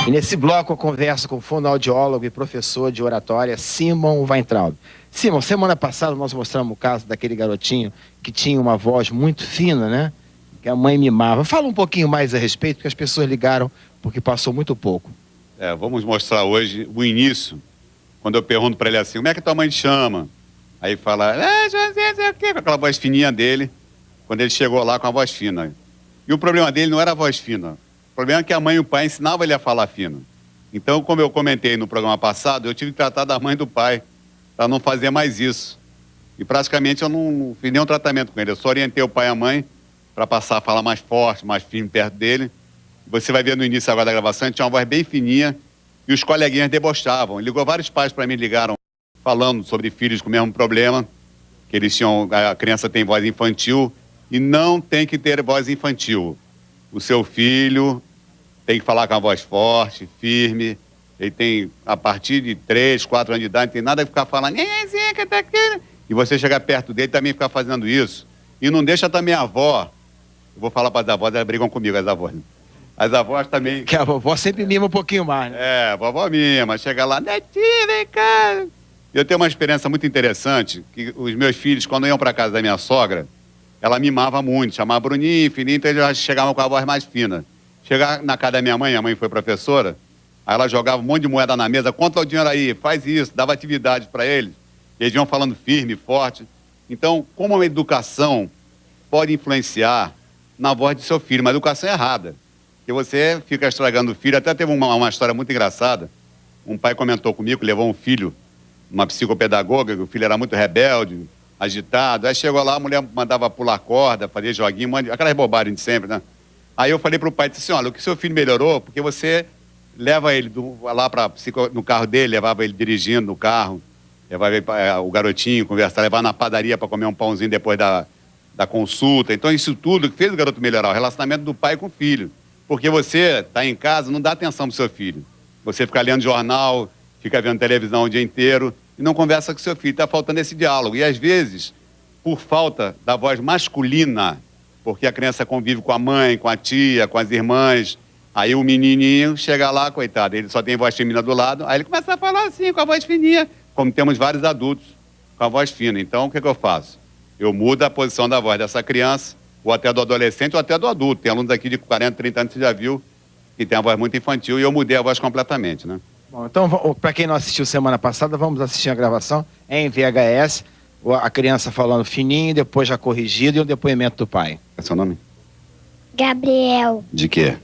E nesse bloco eu converso com o fonoaudiólogo e professor de oratória, Simon Weintraub. Simon, semana passada nós mostramos o caso daquele garotinho que tinha uma voz muito fina, né? Que a mãe mimava. Fala um pouquinho mais a respeito, porque as pessoas ligaram porque passou muito pouco. Vamos mostrar hoje o início, quando eu pergunto para ele assim, como é que tua mãe te chama? Aí fala, José, com aquela voz fininha dele, quando ele chegou lá com a voz fina. E o problema dele não era a voz fina. O problema é que a mãe e o pai ensinavam ele a falar fino. Então, como eu comentei no programa passado, eu tive que tratar da mãe e do pai para não fazer mais isso. E praticamente eu não fiz nenhum tratamento com ele. Eu só orientei o pai e a mãe para passar a falar mais forte, mais firme perto dele. Você vai ver no início agora da gravação, ele tinha uma voz bem fininha e os coleguinhas debochavam. Ligou vários pais para mim, ligaram falando sobre filhos com o mesmo problema, que eles tinham, a criança tem voz infantil e não tem que ter voz infantil. O seu filho tem que falar com a voz forte, firme. Ele tem, a partir de 3, 4 anos de idade, não tem nada a ficar falando. E você chegar perto dele também ficar fazendo isso. E não deixa também a avó. Eu vou falar para as avós, elas brigam comigo, as avós. As avós também. Que a vovó sempre mima um pouquinho mais, né? A vovó mima. Chega lá, netinho, vem cá. Eu tenho uma experiência muito interessante, que os meus filhos, quando iam para casa da minha sogra, ela mimava muito, chamava Bruninho, filhinho, então eles já chegavam com a voz mais fina. Chegar na casa da minha mãe foi professora, aí ela jogava um monte de moeda na mesa, conta o dinheiro aí, faz isso, dava atividade para eles. Eles iam falando firme, forte. Então, como a educação pode influenciar na voz do seu filho, uma educação errada, que você fica estragando o filho. Até teve uma história muito engraçada. Um pai comentou comigo que levou um filho, uma psicopedagoga, que o filho era muito rebelde, agitado. Aí chegou lá, a mulher mandava pular corda, fazer joguinho, aquelas bobagens de sempre, né? Aí eu falei pro pai, disse assim, olha, o que seu filho melhorou, porque você leva ele lá no carro dele, levava ele dirigindo no carro, levava ele, o garotinho conversar, levava na padaria para comer um pãozinho depois da consulta. Então isso tudo que fez o garoto melhorar, o relacionamento do pai com o filho. Porque você está em casa, não dá atenção pro seu filho. Você fica lendo jornal, fica vendo televisão o dia inteiro e não conversa com seu filho. Está faltando esse diálogo. E às vezes, por falta da voz masculina, porque a criança convive com a mãe, com a tia, com as irmãs, aí o menininho chega lá, coitado, ele só tem voz feminina do lado, aí ele começa a falar assim, com a voz fininha, como temos vários adultos com a voz fina. Então, o que eu faço? Eu mudo a posição da voz dessa criança, ou até do adolescente, ou até do adulto. Tem alunos aqui de 40, 30 anos, você já viu, que tem a voz muito infantil, e eu mudei a voz completamente, né? Bom, então, para quem não assistiu semana passada, vamos assistir a gravação em VHS, a criança falando fininho, depois já corrigido, e o depoimento do pai. É seu nome? Gabriel. De quê?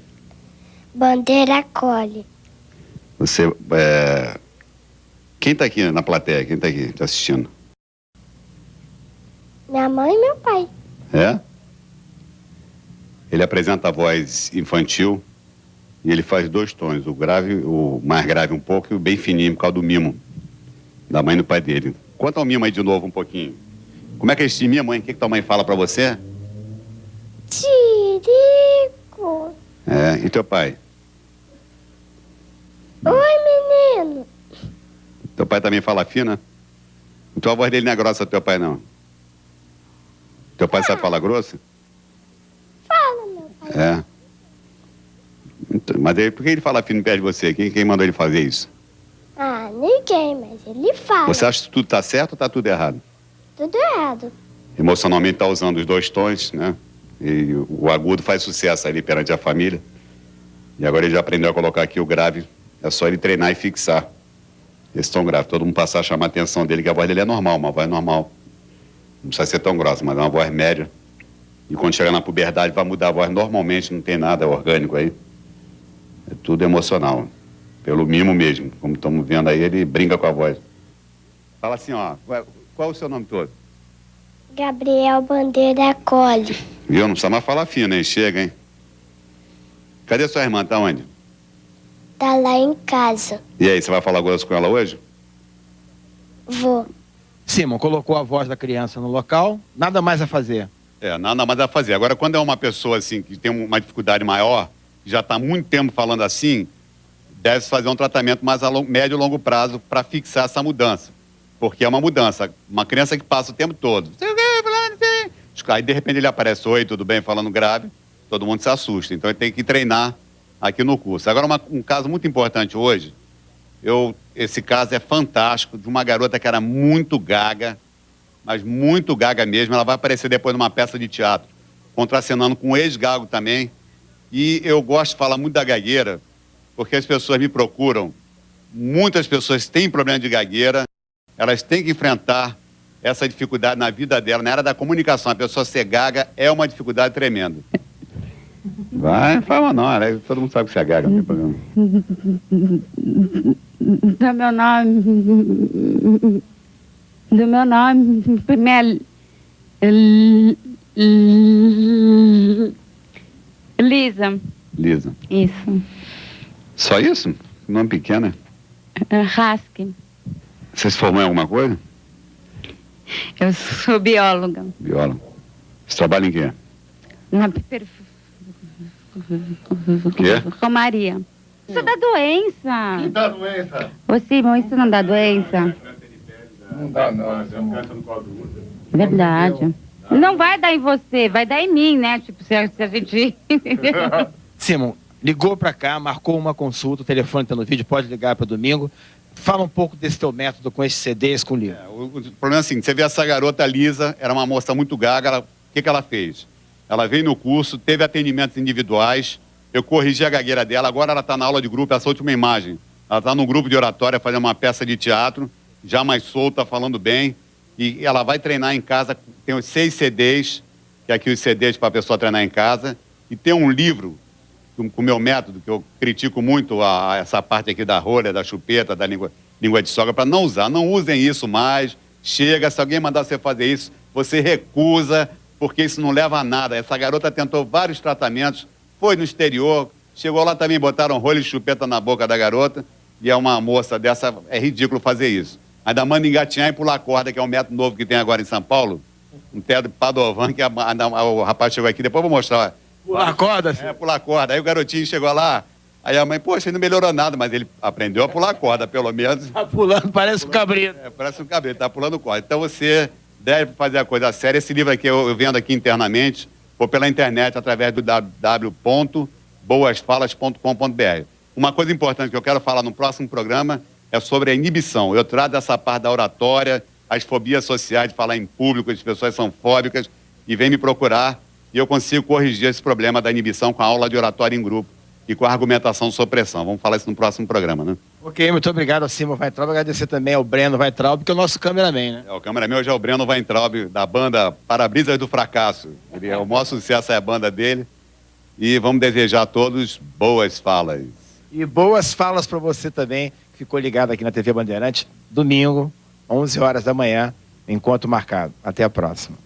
Bandeira Cole. Você, Quem tá aqui na plateia? Quem tá aqui te assistindo? Minha mãe e meu pai. É? Ele apresenta a voz infantil e ele faz 2 tons, o grave, o mais grave um pouco e o bem fininho, por causa do mimo da mãe e do pai dele. Conta o mimo aí de novo um pouquinho. Como é que eles te mimam, mãe? O que tua mãe fala pra você? Tirico. E teu pai? Oi, menino. Teu pai também fala fina? Então a voz dele não é grossa, teu pai não. Teu pai sabe falar grosso? Fala, meu pai. Então, mas aí, por que ele fala fino perto de você? Quem mandou ele fazer isso? Ah, ninguém, mas ele fala. Você acha que tudo tá certo ou tá tudo errado? Tudo errado. Emocionalmente tá usando os 2 tons, né? E o agudo faz sucesso ali perante a família. E agora ele já aprendeu a colocar aqui o grave. É só ele treinar e fixar esse tom grave. Todo mundo passar a chamar a atenção dele, que a voz dele é normal, uma voz normal. Não precisa ser tão grossa, mas é uma voz média. E quando chegar na puberdade vai mudar a voz normalmente, não tem nada orgânico aí. É tudo emocional. Pelo mimo mesmo. Como estamos vendo aí, ele brinca com a voz. Fala assim, ó. Qual é o seu nome todo? Gabriel Bandeira Cole. Viu? Não precisa mais falar fino, hein? Chega, hein? Cadê sua irmã? Tá onde? Tá lá em casa. E aí, você vai falar grosso com ela hoje? Vou. Simon colocou a voz da criança no local, nada mais a fazer. Nada mais a fazer. Agora, quando é uma pessoa assim que tem uma dificuldade maior, já está há muito tempo falando assim, deve-se fazer um tratamento mais a médio e longo prazo para fixar essa mudança. Porque é uma mudança. Uma criança que passa o tempo todo. Aí, de repente, ele aparece, oi, tudo bem, falando grave, todo mundo se assusta. Então, ele tem que treinar aqui no curso. Agora, um caso muito importante hoje, esse caso é fantástico, de uma garota que era muito gaga, mas muito gaga mesmo. Ela vai aparecer depois numa peça de teatro, contracenando com um ex-gago também. E eu gosto de falar muito da gagueira, porque as pessoas me procuram. Muitas pessoas têm problema de gagueira, elas têm que enfrentar essa dificuldade na vida dela, na área da comunicação. A pessoa ser gaga é uma dificuldade tremenda. Vai, fala não, todo mundo sabe que você é gaga, não tem problema. Do meu nome, primeiro, Lisa. Lisa. Isso. Só isso? Nome pequeno, né? Raske. Você se formou em alguma coisa? Eu sou bióloga. Bióloga. Você trabalha em quê? Na Quê? Romaria. Isso dá doença. Não dá doença. Ô, Simão, isso não dá doença? Não dá, não. Verdade. Não vai dar em você, vai dar em mim, né? Tipo, se a gente... Simon, ligou para cá, marcou uma consulta, o telefone está no vídeo, pode ligar para domingo. Fala um pouco desse teu método com esses CDs, com livro. O problema é assim, você vê essa garota Lisa, era uma moça muito gaga, o que ela fez? Ela veio no curso, teve atendimentos individuais, eu corrigi a gagueira dela, agora ela está na aula de grupo, essa última imagem. Ela está num grupo de oratória, fazendo uma peça de teatro, já mais solta, falando bem, e ela vai treinar em casa, tem os 6 CDs, que é aqui os CDs para a pessoa treinar em casa, e tem um livro, com o meu método, que eu critico muito essa parte aqui da rolha, da chupeta, da língua de sogra, para não usar. Não usem isso mais. Chega, se alguém mandar você fazer isso, você recusa, porque isso não leva a nada. Essa garota tentou vários tratamentos, foi no exterior, chegou lá também, botaram rolha e chupeta na boca da garota, e é uma moça dessa, é ridículo fazer isso. Ainda manda engatinhar e pular corda, que é um método novo que tem agora em São Paulo, um teto de Padovan, que o rapaz chegou aqui, depois eu vou mostrar. Pular corda? É, pular corda. Aí o garotinho chegou lá, aí a mãe, poxa, ele não melhorou nada, mas ele aprendeu a pular corda, pelo menos. Tá pulando, parece um cabrito. É, parece um cabrito, tá pulando corda. Então você deve fazer a coisa séria. Esse livro aqui eu vendo aqui internamente, ou pela internet, através do www.boasfalas.com.br. Uma coisa importante que eu quero falar no próximo programa é sobre a inibição. Eu trato essa parte da oratória, as fobias sociais de falar em público, as pessoas são fóbicas, e vem me procurar, e eu consigo corrigir esse problema da inibição com a aula de oratória em grupo e com a argumentação sob pressão. Vamos falar isso no próximo programa, né? Ok, muito obrigado ao Simon Weintraub, agradecer também ao Breno Weintraub, que é o nosso cameraman, né? O cameraman hoje é o Breno Weintraub, da banda Para-Brisas do Fracasso. Ele é o maior sucesso, é a banda dele. E vamos desejar a todos boas falas. E boas falas para você também, que ficou ligado aqui na TV Bandeirante, domingo, 11 horas da manhã, encontro marcado. Até a próxima.